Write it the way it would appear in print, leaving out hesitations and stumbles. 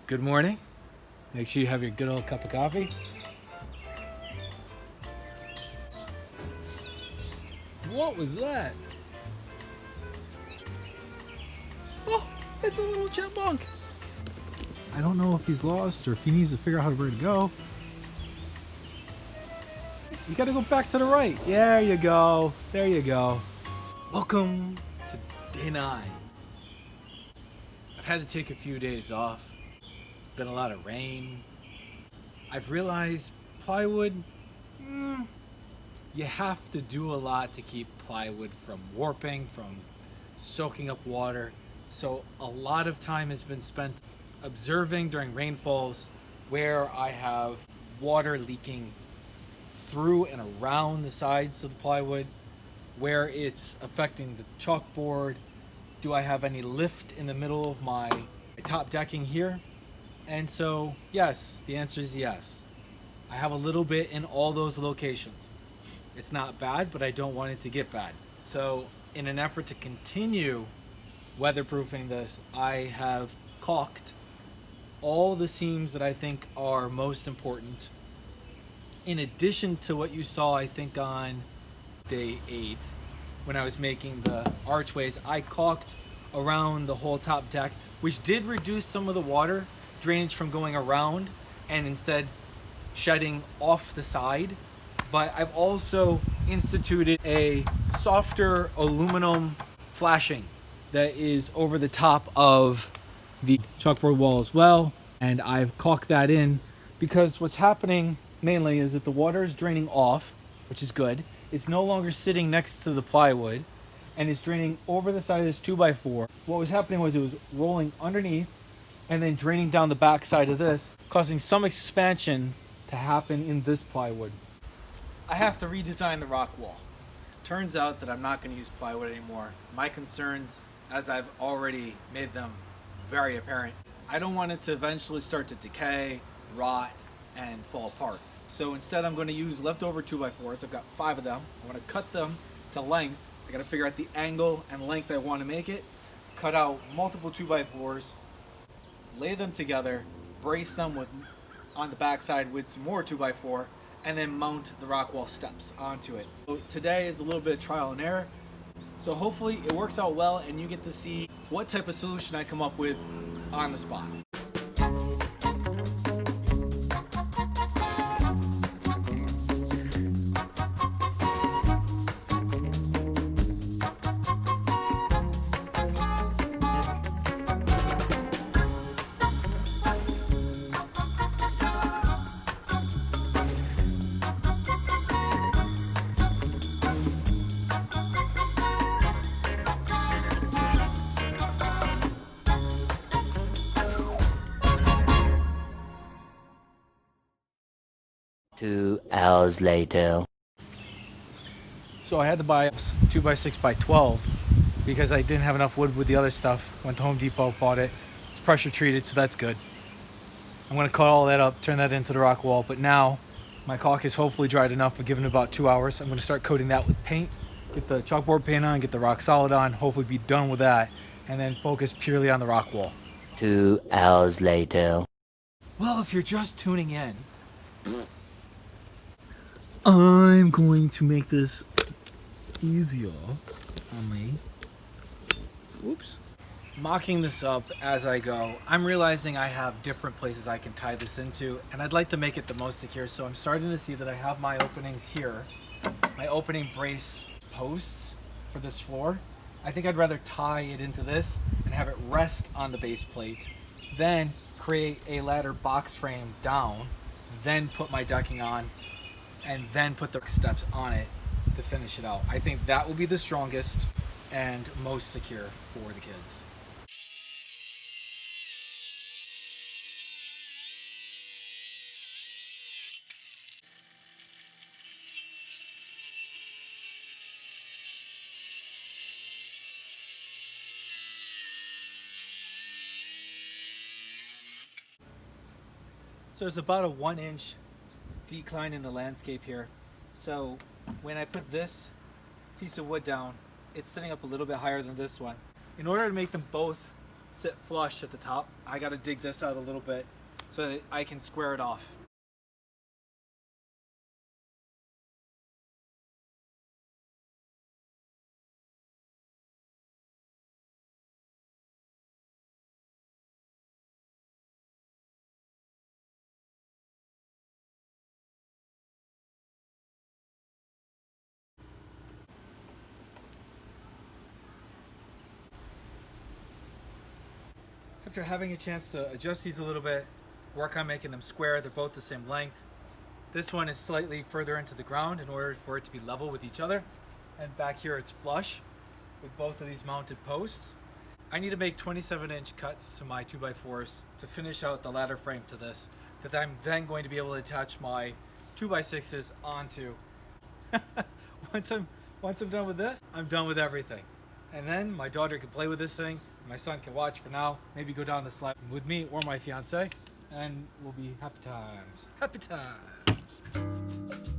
Good morning. Make sure you have your good old cup of coffee. What was that? Oh, it's a little chipmunk. I don't know if he's lost or if he needs to figure out where to go. You gotta go back to the right. There you go. There you go. Welcome to day 9. I've had to take a few days off. It's been a lot of rain. I've realized plywood, you have to do a lot to keep plywood from warping, from soaking up water. So a lot of time has been spent observing during rainfalls where I have water leaking through and around the sides of the plywood, where it's affecting the chalkboard. Do I have any lift in the middle of my top decking here? And so, yes, the answer is yes. I have a little bit in all those locations. It's not bad, but I don't want it to get bad. So, in an effort to continue weatherproofing this, I have caulked all the seams that I think are most important. In addition to what you saw, I think, on day 8, when I was making the archways, I caulked around the whole top deck, which did reduce some of the water drainage from going around and instead shedding off the side. But I've also instituted a softer aluminum flashing that is over the top of the chalkboard wall as well. And I've caulked that in because what's happening mainly is that the water is draining off, which is good. It's no longer sitting next to the plywood and it's draining over the side of this 2x4. What was happening was it was rolling underneath and then draining down the back side of this, causing some expansion to happen in this plywood. I have to redesign the rock wall. Turns out that I'm not going to use plywood anymore. My concerns, as I've already made them very apparent, I don't want it to eventually start to decay, rot, and fall apart. So instead I'm going to use leftover 2x4s. I've got 5 of them. I'm going to cut them to length. I got to figure out the angle and length I want to make it. Cut out multiple 2x4s, lay them together, brace them with on the backside with some more 2x4, and then mount the rock wall steps onto it. So today is a little bit of trial and error. So hopefully it works out well and you get to see what type of solution I come up with on the spot. Two hours later. So I had to buy 2x6x12 because I didn't have enough wood with the other stuff. Went to Home Depot, bought it. It's pressure treated, so that's good. I'm gonna cut all that up, turn that into the rock wall. But now my caulk is hopefully dried enough. I've given it about 2 hours. I'm gonna start coating that with paint, get the chalkboard paint on, get the rock solid on, hopefully be done with that, and then focus purely on the rock wall. 2 hours later. Well, if you're just tuning in, I'm going to make this easier on me. Whoops. Mocking this up as I go. I'm realizing I have different places I can tie this into, and I'd like to make it the most secure. So I'm starting to see that I have my openings here, my opening brace posts for this floor. I think I'd rather tie it into this and have it rest on the base plate, then create a ladder box frame down, then put my decking on, and then put the steps on it to finish it out. I think that will be the strongest and most secure for the kids. So there's about a 1-inch decline in the landscape here. So when I put this piece of wood down, it's sitting up a little bit higher than this one. In order to make them both sit flush at the top. I gotta dig this out a little bit so that I can square it off. After having a chance to adjust these a little bit, work on making them square, they're both the same length. This one is slightly further into the ground in order for it to be level with each other. And back here it's flush with both of these mounted posts. I need to make 27-inch cuts to my 2x4s to finish out the ladder frame to this that I'm then going to be able to attach my 2x6s onto. Once I'm done with this, I'm done with everything. And then my daughter can play with this thing, my son can watch for now, maybe go down the slide with me or my fiance, and we'll be happy times. Happy times.